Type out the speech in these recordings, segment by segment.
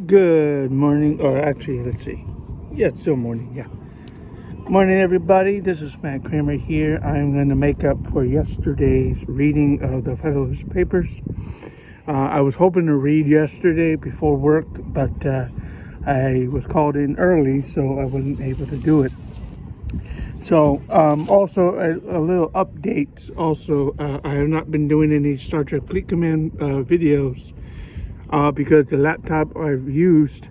Good morning, or actually, let's see. Yeah, it's still morning, yeah. Morning, everybody. This is Matt Kramer here. I'm going to make up for yesterday's reading of the Federalist papers. I was hoping to read yesterday before work, but I was called in early, so I wasn't able to do it. So, also a little update. Also, I have not been doing any Star Trek Fleet Command videos because the laptop I've used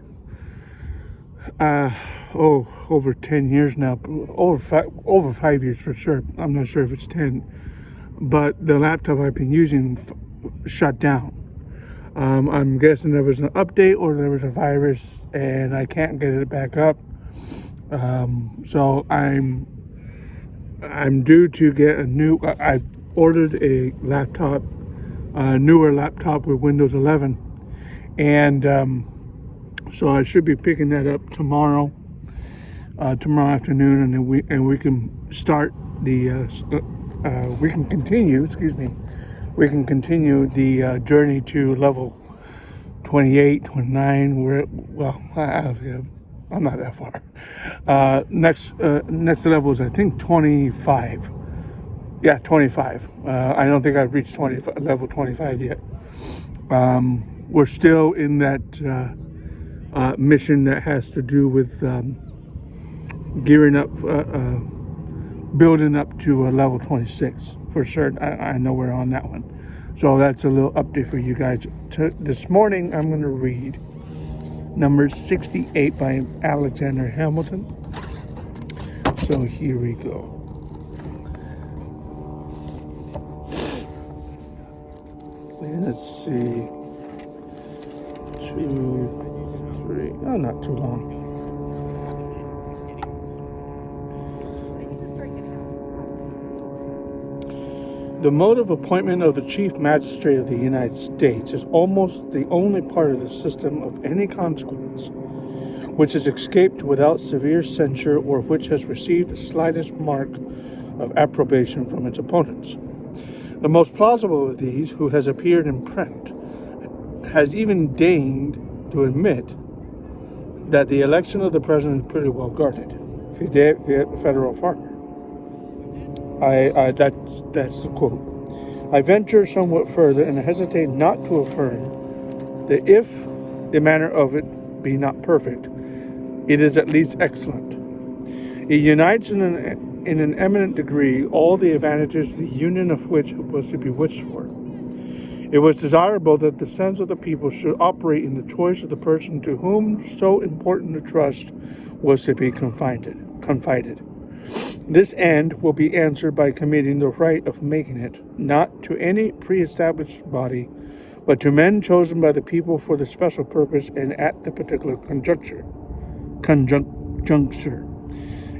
over 10 years now, over 5 years for sure. I'm not sure if it's 10, but the laptop I've been using shut down. I'm guessing there was an update or there was a virus and I can't get it back up. So I'm due to get a new. I ordered a laptop, a newer laptop with Windows 11, and so I should be picking that up tomorrow afternoon, and then we can start the we can continue. Excuse me. We can continue the journey to level 28, 29. I'm not that far. Next level is I think 25. Yeah, 25. I don't think I've reached level 25 yet. We're still in that mission that has to do with gearing up, building up to level 26 for sure. I know we're on that one. So that's a little update for you guys. This morning I'm going to read number 68 by Alexander Hamilton. So here we go. And let's see. 2, 3. Oh, not too long. The mode of appointment of the Chief Magistrate of the United States is almost the only part of the system of any consequence which has escaped without severe censure or which has received the slightest mark of approbation from its opponents. The most plausible of these, who has appeared in print, has even deigned to admit that the election of the president is pretty well guarded. Federal farmer. That's the quote. I venture somewhat further and hesitate not to affirm that if the manner of it be not perfect, it is at least excellent. It unites in an eminent degree all the advantages the union of which was to be wished for. It was desirable that the sense of the people should operate in the choice of the person to whom so important a trust was to be confided. This end will be answered by committing the right of making it, not to any pre-established body, but to men chosen by the people for the special purpose and at the particular conjuncture.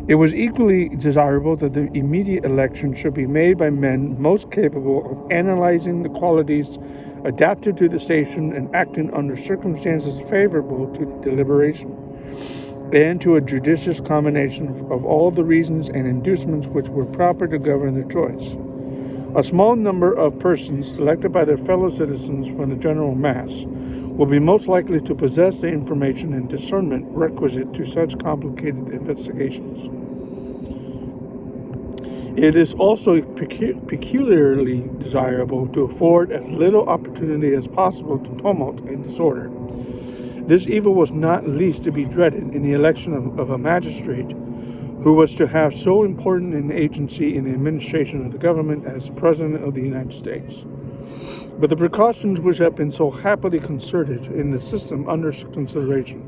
It was equally desirable that the immediate election should be made by men most capable of analyzing the qualities adapted to the station and acting under circumstances favorable to deliberation, and to a judicious combination of all the reasons and inducements which were proper to govern their choice. A small number of persons selected by their fellow citizens from the general mass will be most likely to possess the information and discernment requisite to such complicated investigations. It is also peculiarly desirable to afford as little opportunity as possible to tumult and disorder. This evil was not least to be dreaded in the election of a magistrate who was to have so important an agency in the administration of the government as the President of the United States. But the precautions which have been so happily concerted in the system under consideration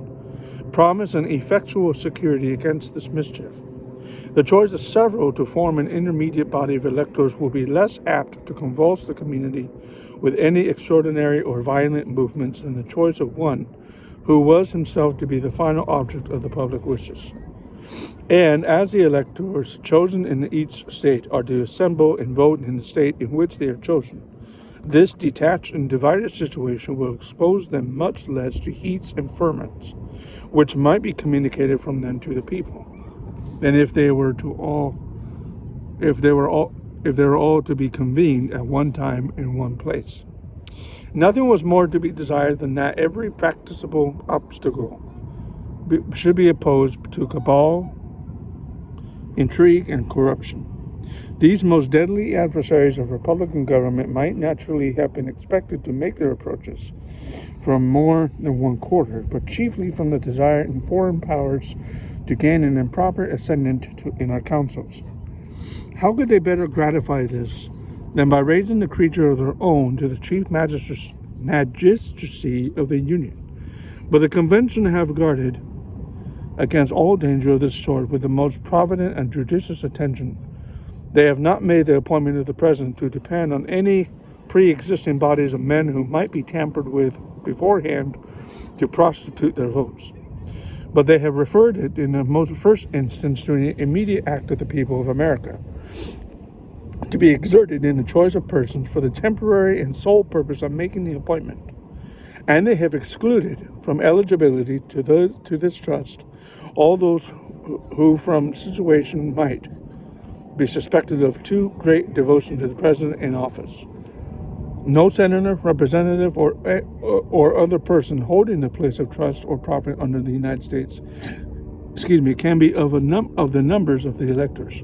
promise an effectual security against this mischief. The choice of several to form an intermediate body of electors will be less apt to convulse the community with any extraordinary or violent movements than the choice of one who was himself to be the final object of the public wishes. And as the electors chosen in each state are to assemble and vote in the state in which they are chosen, this detached and divided situation will expose them much less to heats and ferments, which might be communicated from them to the people, than if they were all to be convened at one time in one place. Nothing was more to be desired than that every practicable obstacle should be opposed to cabal, intrigue, and corruption. These most deadly adversaries of Republican government might naturally have been expected to make their approaches from more than one quarter, but chiefly from the desire in foreign powers to gain an improper ascendant in our councils. How could they better gratify this than by raising the creature of their own to the chief magistracy of the Union? But the convention have guarded against all danger of this sort with the most provident and judicious attention. They have not made the appointment of the president to depend on any pre-existing bodies of men who might be tampered with beforehand to prostitute their votes. But they have referred it in the first instance to an immediate act of the people of America, to be exerted in the choice of persons for the temporary and sole purpose of making the appointment. And they have excluded from eligibility to this trust all those who from situation might be suspected of too great devotion to the president in office. No senator, representative, or other person holding the place of trust or profit under the United States, can be of the numbers of the electors.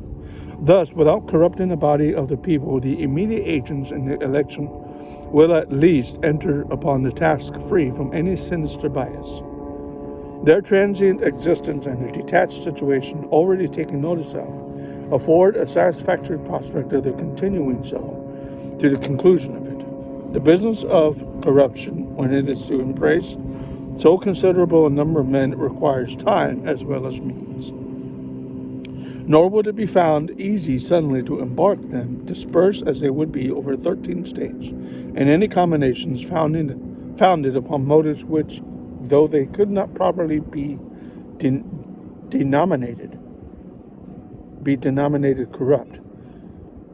Thus, without corrupting the body of the people, the immediate agents in the election will at least enter upon the task free from any sinister bias. Their transient existence and their detached situation, already taken notice of, afford a satisfactory prospect of their continuing so to the conclusion of it. The business of corruption, when it is to embrace so considerable a number of men, requires time as well as means. Nor would it be found easy suddenly to embark them, dispersed as they would be over 13 states, in any combinations founded upon motives which, though they could not properly be denominated corrupt,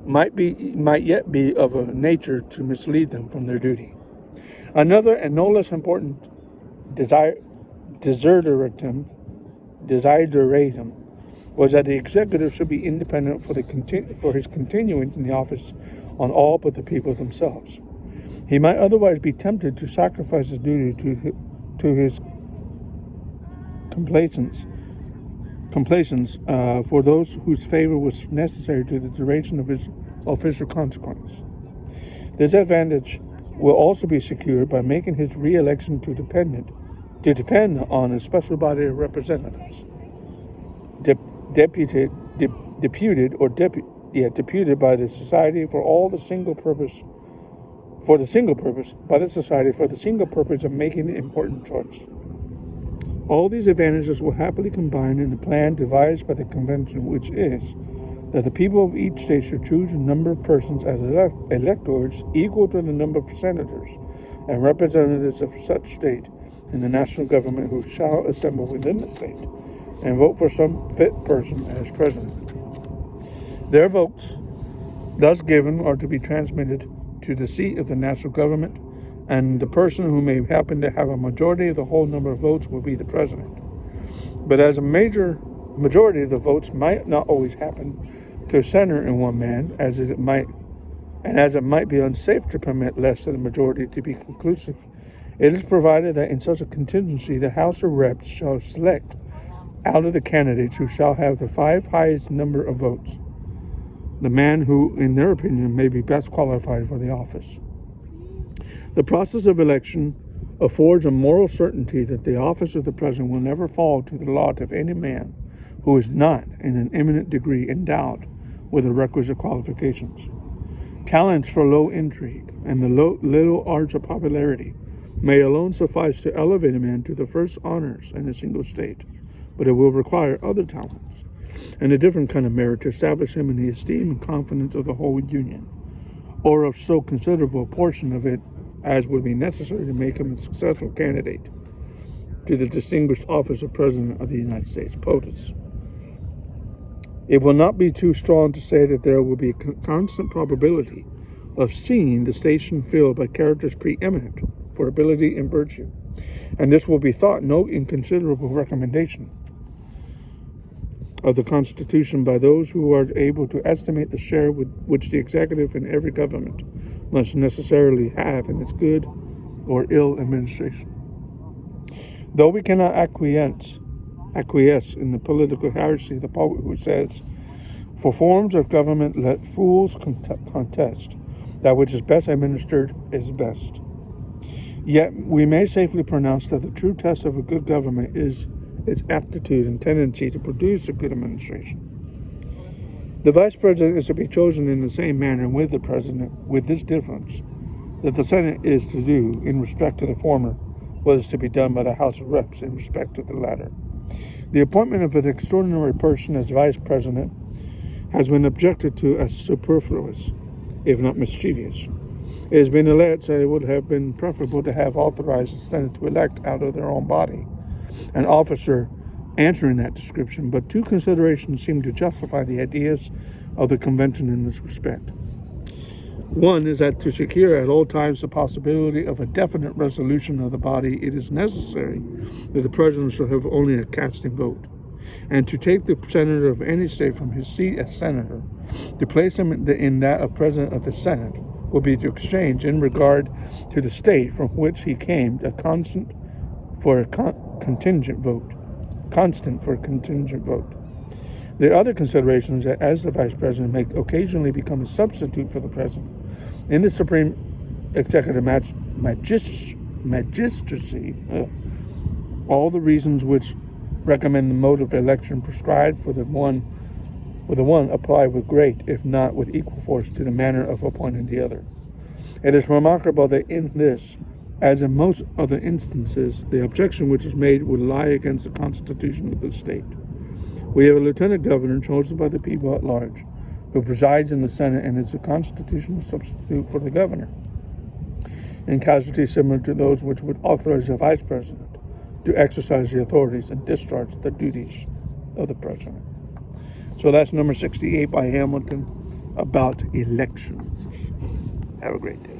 might yet be of a nature to mislead them from their duty. Another and no less important desideratum was that the executive should be independent for his continuance in the office on all but the people themselves. He might otherwise be tempted to sacrifice his duty to his complacence for those whose favor was necessary to the duration of his official consequence. This advantage will also be secured by making his re-election to depend on a special body of representatives, deputed by the society for the single purpose of making the important choice. All these advantages will happily combine in the plan devised by the convention, which is that the people of each state should choose a number of persons as electors equal to the number of senators and representatives of such state in the national government who shall assemble within the state and vote for some fit person as president. Their votes, thus given, are to be transmitted to the seat of the national government, and the person who may happen to have a majority of the whole number of votes will be the president. But as a majority of the votes might not always happen to center in one man, as it might be unsafe to permit less than a majority to be conclusive, it is provided that in such a contingency the House of Reps shall select out of the candidates who shall have the 5 highest number of votes the man who, in their opinion, may be best qualified for the office. The process of election affords a moral certainty that the office of the president will never fall to the lot of any man who is not in an eminent degree endowed with the requisite qualifications. Talents for low intrigue and the little arts of popularity may alone suffice to elevate a man to the first honors in a single state, but it will require other talents and a different kind of merit to establish him in the esteem and confidence of the whole Union, or of so considerable a portion of it as would be necessary to make him a successful candidate to the distinguished office of President of the United States, POTUS. It will not be too strong to say that there will be a constant probability of seeing the station filled by characters preeminent for ability and virtue, and this will be thought no inconsiderable recommendation of the Constitution by those who are able to estimate the share which the executive in every government must necessarily have in its good or ill administration. Though we cannot acquiesce in the political heresy, the poet who says, "For forms of government let fools contest. That which is best administered is best." Yet we may safely pronounce that the true test of a good government is its aptitude and tendency to produce a good administration. The vice president is to be chosen in the same manner with the president, with this difference, that the Senate is to do in respect to the former what is to be done by the House of Reps in respect to the latter. The appointment of an extraordinary person as vice president has been objected to as superfluous, if not mischievous. It has been alleged that it would have been preferable to have authorized the Senate to elect out of their own body an officer answering that description, but two considerations seem to justify the ideas of the convention in this respect. One is that to secure at all times the possibility of a definite resolution of the body, it is necessary that the president shall have only a casting vote. And to take the senator of any state from his seat as senator, to place him in that of president of the Senate, will be to exchange, in regard to the state from which he came, a constant for a contingent vote. The other consideration is that as the vice president may occasionally become a substitute for the president in the supreme executive magistracy, all the reasons which recommend the mode of election prescribed for the one apply with great, if not with equal force, to the manner of appointing the other. It is remarkable that in this, as in most other instances, the objection which is made would lie against the constitution of the state. We have a lieutenant governor chosen by the people at large, who presides in the Senate and is a constitutional substitute for the governor, in casualties similar to those which would authorize the vice president to exercise the authorities and discharge the duties of the president. So that's number 68 by Hamilton about elections. Have a great day.